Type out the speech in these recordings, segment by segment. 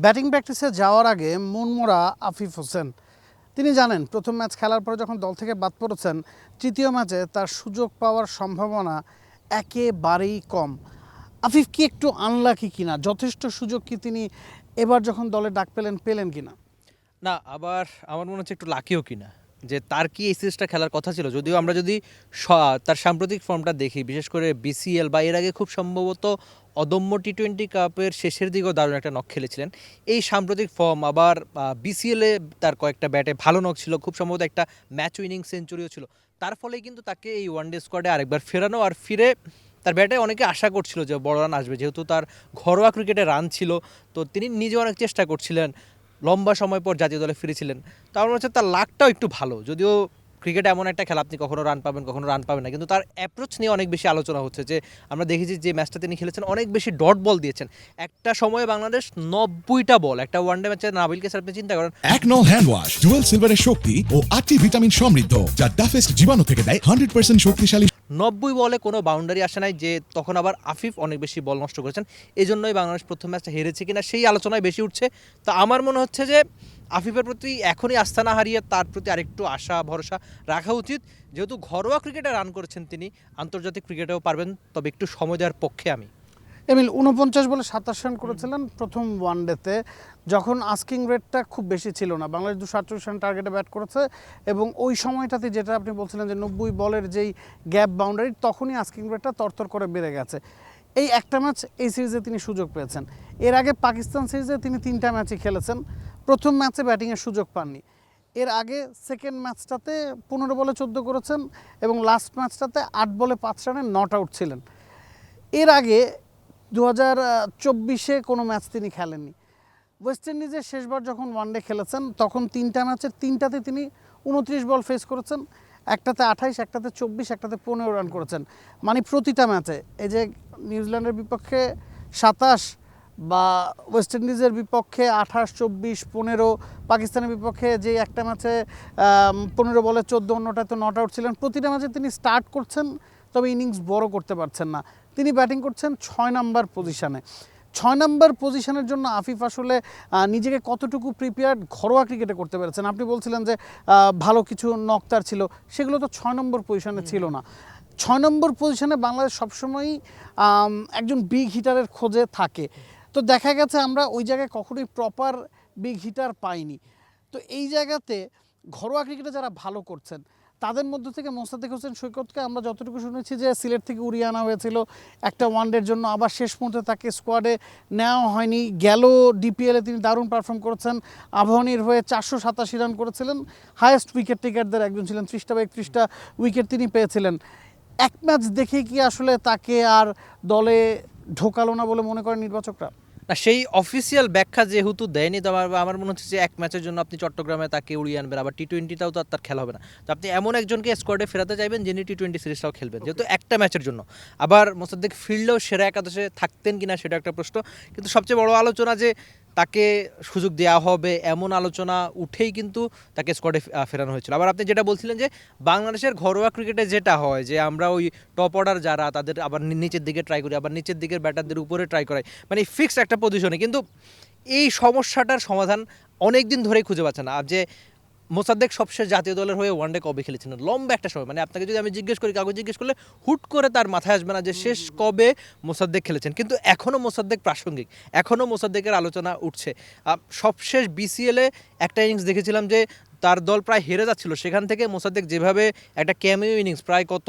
Batting প্র্যাকটিসে যাওয়ার আগে মনমরা আফিফ হোসেন তিনি জানেন প্রথম ম্যাচ খেলার পরে যখন দল থেকে বাদ পড়েছেন তৃতীয় ম্যাচে তার সুযোগ পাওয়ার সম্ভাবনা একেবারেই কম। আফিফ কি একটু আনলাকি কিনা, যথেষ্ট সুযোগ কি তিনি এবার যখন দলে ডাক পেলেন কিনা? না, আবার আমার মনে হচ্ছে একটু লাকিও কিনা যে তার কি এই সিরিজটা খেলার কথা ছিল। যদিও আমরা যদি তার সাম্প্রতিক ফর্মটা দেখি, বিশেষ করে বিসিএল বা এর আগে খুব সম্ভবত অদম্য টি-20 কাপের শেষের দিকেও দারুণ একটা নক খেলেছিলেন। এই সাম্প্রতিক ফর্ম আবার বিসিএলে তার কয়েকটা ব্যাটে ভালো নক ছিল, খুব সম্ভবত একটা ম্যাচ উইনিং সেঞ্চুরিও ছিল। তার ফলেই কিন্তু তাকে এই ওয়ানডে স্কোয়াডে আরেকবার ফেরানো, আর ফিরে তার ব্যাটে অনেকে আশা করছিল যে বড় রান আসবে, যেহেতু তার ঘরোয়া ক্রিকেটে রান ছিল। তো তিনি নিজে অনেক চেষ্টা করছিলেন, লম্বা সময় পর জাতীয় দলে ফিরেছিলেন। তো আমার মনে হচ্ছে তার লাকটাও একটু ভালো। যদিও ক্রিকেট এমন একটা খেলা, আপনি কখনো রান পাবেন কখনো রান পাবেন না, কিন্তু তার অ্যাপ্রোচ নিয়ে অনেক বেশি আলোচনা হচ্ছে। যে আমরা দেখেছি যে ম্যাচটা তিনি খেলেছেন অনেক বেশি ডট বল দিয়েছেন। একটা সময়ে বাংলাদেশ 90টা বল একটা ওয়ানডে ম্যাচে, নাবিলকে স্যার আপনি চিন্তা করেন। একনল হ্যান্ড ওয়াশ ডুয়েল সিলভারের শক্তি ও 8টি ভিটামিন সমৃদ্ধ, যা টাফেস্ট জীবাণু থেকে দেয় 100% শক্তিশালী। 90 বলে কোনো বাউন্ডারি আসে নাই, যে তখন আবার আফিফ অনেক বেশি বল নষ্ট করেছেন। এই জন্যই বাংলাদেশ প্রথম ম্যাচটা হেরেছে কিনা সেই আলোচনায় বেশি উঠছে। তো আমার মনে হচ্ছে যে আফিফের প্রতি এখনই আস্থা না হারিয়ে তার প্রতি আরেকটু আশা ভরসা রাখা উচিত। যেহেতু ঘরোয়া ক্রিকেটে রান করেছেন তিনি, আন্তর্জাতিক ক্রিকেটেও পারবেন, তবে একটু সময় দেওয়ার পক্ষে আমি। এমিল 49 বলে 27 রান করেছিলেন প্রথম ওয়ানডেতে, যখন আস্কিং রেটটা খুব বেশি ছিল না। বাংলাদেশ 248 রান টার্গেটে ব্যাট করেছে এবং ওই সময়টাতে যেটা আপনি বলছিলেন যে 90 বলের যেই গ্যাপ বাউন্ডারি, তখনই আস্কিং রেটটা তরতর করে বেড়ে গেছে। এই একটা ম্যাচ এই সিরিজে তিনি সুযোগ পেয়েছেন। এর আগে পাকিস্তান সিরিজে তিনি 3টা ম্যাচই খেলেছেন, প্রথম ম্যাচে ব্যাটিংয়ের সুযোগ পাননি। এর আগে সেকেন্ড ম্যাচটাতে 15 বলে 14 করেছেন এবং লাস্ট ম্যাচটাতে 8 বলে 5 রানে নট আউট ছিলেন। এর আগে 2024-এ কোনো ম্যাচ তিনি খেলেননি। ওয়েস্ট ইন্ডিজের শেষবার যখন ওয়ানডে খেলেছেন তখন 3টা ম্যাচের 3টাতে তিনি 29 বল ফেস করেছেন, একটাতে 28, একটাতে 24, একটাতে 15 রান করেছেন। মানে প্রতিটা ম্যাচে, এই যে নিউজিল্যান্ডের বিপক্ষে 27 বা ওয়েস্ট ইন্ডিজের বিপক্ষে 28, 24, 15, পাকিস্তানের বিপক্ষে যে একটা ম্যাচে 15 বলে 14, অন্যটাতে নট আউট ছিলেন, প্রতিটা ম্যাচে তিনি স্টার্ট করছেন, তবে ইনিংস বড় করতে পারছেন না। তিনি ব্যাটিং করছেন 6 নাম্বার পজিশনে। 6 নাম্বার পজিশনের জন্য আফিফ আসলে নিজেকে কতটুকু প্রিপেয়ার্ড ঘরোয়া ক্রিকেটে করতে পেরেছেন? আপনি বলছিলেন যে ভালো কিছু নকতার ছিল, সেগুলো তো 6 নম্বর পজিশনে ছিল না। 6 নম্বর পজিশনে বাংলাদেশ সবসময়ই একজন বিগ হিটারের খোঁজে থাকে। তো দেখা গেছে আমরা ওই জায়গায় কখনোই প্রপার বিগ হিটার পাইনি। তো এই জায়গাতে ঘরোয়া ক্রিকেটে যারা ভালো করছেন তাদের মধ্য থেকে মোসাদ্দেক হোসেন সৈকতকে আমরা যতটুকু শুনেছি যে সিলেট থেকে উড়িয়ে আনা হয়েছিল একটা ওয়ানডের জন্য, আবার শেষ মুহূর্তে তাকে স্কোয়াডে নেওয়া হয়নি। গেল ডিপিএলে তিনি দারুণ পারফর্ম করেছেন, আবাহনীর হয়ে 487 রান করেছিলেন, হায়েস্ট উইকেট টেকারদের একজন ছিলেন, 30টা বা 31টা উইকেট তিনি পেয়েছিলেন। এক ম্যাচ দেখে কি আসলে তাকে আর দলে ঢোকালো না বলে মনে করেন নির্বাচকরা? না, সেই অফিসিয়াল ব্যাখ্যা যেহেতু দেয়নি, তো আমার মনে হচ্ছে যে এক ম্যাচের জন্য আপনি চট্টগ্রামে তাকে উড়িয়ে আনবেন, আবার টি-20টাও তো আর তার খেলা হবে না। তো আপনি এমন একজনকে স্কোয়াডে ফেরাতে চাইবেন যিনি টি-20 সিরিজটাও খেলবেন, যেহেতু একটা ম্যাচের জন্য। আবার মোসাদ্দেক ফিল্ডেও সেরা একাদশে থাকতেন কিনা সেটা একটা প্রশ্ন। কিন্তু সবচেয়ে বড় আলোচনা যে তাকে সুযোগ দেওয়া হবে এমন আলোচনা উঠেই কিন্তু তাকে স্কোয়াডে ফেরানো হয়েছিল। আবার আপনি যেটা বলছিলেন যে বাংলাদেশের ঘরোয়া ক্রিকেটে যেটা হয় যে আমরা ওই টপ অর্ডার যারা তাদের আবার নিচের দিকে ট্রাই করি, আবার নিচের দিকের ব্যাটারদের উপরে ট্রাই করাই, মানে ফিক্সড একটা পজিশনে। কিন্তু এই সমস্যাটার সমাধান অনেক দিন ধরেই খুঁজে পাচ্ছে না। যে মোসাদ্দেক সবশেষ জাতীয় দলের হয়ে ওয়ানডে কবে খেলেছিলেন, লম্বা একটা সময়, মানে আপনাকে যদি আমি জিজ্ঞেস করি, কাউকে জিজ্ঞেস করলে হুট করে তার মাথায় আসবে না যে শেষ কবে মোসাদ্দেক খেলেছেন। কিন্তু এখনও মোসাদ্দেক প্রাসঙ্গিক, এখনও মোসাদ্দেকের আলোচনা উঠছে। সবশেষ বিসিএলে একটা ইনিংস দেখেছিলাম যে তার দল প্রায় হেরে যাচ্ছিল, সেখান থেকে মোসাদ্দেক যেভাবে একটা ক্যামিও ইনিংস, প্রায় কত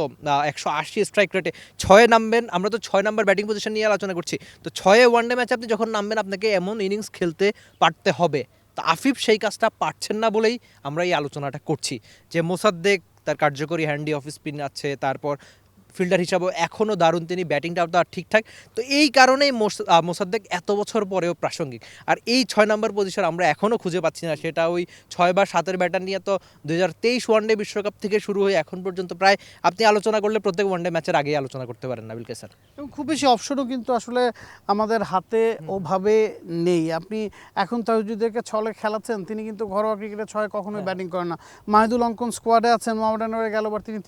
180 স্ট্রাইক রেটে 6-এ নামবেন। আমরা তো 6 নাম্বার ব্যাটিং পজিশন নিয়ে আলোচনা করছি, তো 6-এ ওয়ানডে ম্যাচে আপনি যখন নামবেন আপনাকে এমন ইনিংস খেলতে পারতে হবে। তো আফিফ সেই কাজটা পারছেন না বলেই আমরা এই আলোচনাটা করছি যে মোসাদ্দেক তার কার্যকরী হ্যান্ডি অফ স্পিন আছে, তারপর ফিল্ডার হিসাবেও এখনও দারুণ, তিনি ব্যাটিংটাও তার ঠিকঠাক। তো এই কারণেই মোসাদ্দেক এত বছর পরেও প্রাসঙ্গিক। আর এই 6 নম্বর পজিশন আমরা এখনও খুঁজে পাচ্ছি না, সেটা ওই 6 বা 7-এর ব্যাটার নিয়ে তো 2023 ওয়ানডে বিশ্বকাপ থেকে শুরু হয়ে এখন পর্যন্ত প্রায় আপনি আলোচনা করলে প্রত্যেক ওয়ানডে ম্যাচের আগেই আলোচনা করতে পারেন নাবিল স্যার। এবং খুব বেশি অপশনও কিন্তু আসলে আমাদের হাতে ওভাবে নেই। আপনি এখন তাহিদুদ্দিনকে ছলে খেলাচ্ছেন, তিনি কিন্তু ঘরোয়া ক্রিকেটে 6 কখনোই ব্যাটিং করেন না। মাহিদুল অঙ্কন স্কোয়াডে আছেন, মোহামেডানের গেলবার তিনি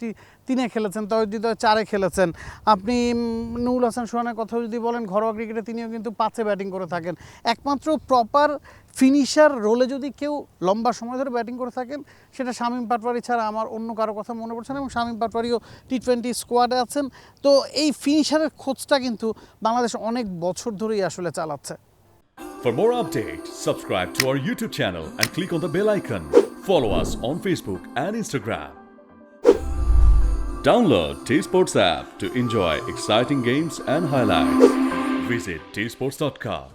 3-এ খেলেছেন, তাহিদুদ্দিন 4-এ খেলেছেন। আপনি নুরুল হাসান সোহানের কথা যদি বলেন, ঘরোয়া ক্রিকেটে তিনিও কিন্তু 5-এ ব্যাটিং করে থাকেন। একমাত্র প্রপার ফিনিশার রোলে যদি কেউ লম্বা সময় ধরে ব্যাটিং করে থাকেন, সেটা শামীম পাটোয়ারি ছাড়া আমার অন্য কারো কথা মনে পড়ছে না, এবং শামীম পাটোয়ারিও টি-20 স্কোয়াডে আছেন। তো এই ফিনিশারের খোঁজটা কিন্তু বাংলাদেশ অনেক বছর ধরেই আসলে চালাচ্ছে। For more updates, subscribe to our YouTube channel and click on the bell icon. Follow us on Facebook and Instagram. Download T-Sports app to enjoy exciting games and highlights. Visit tsports.com.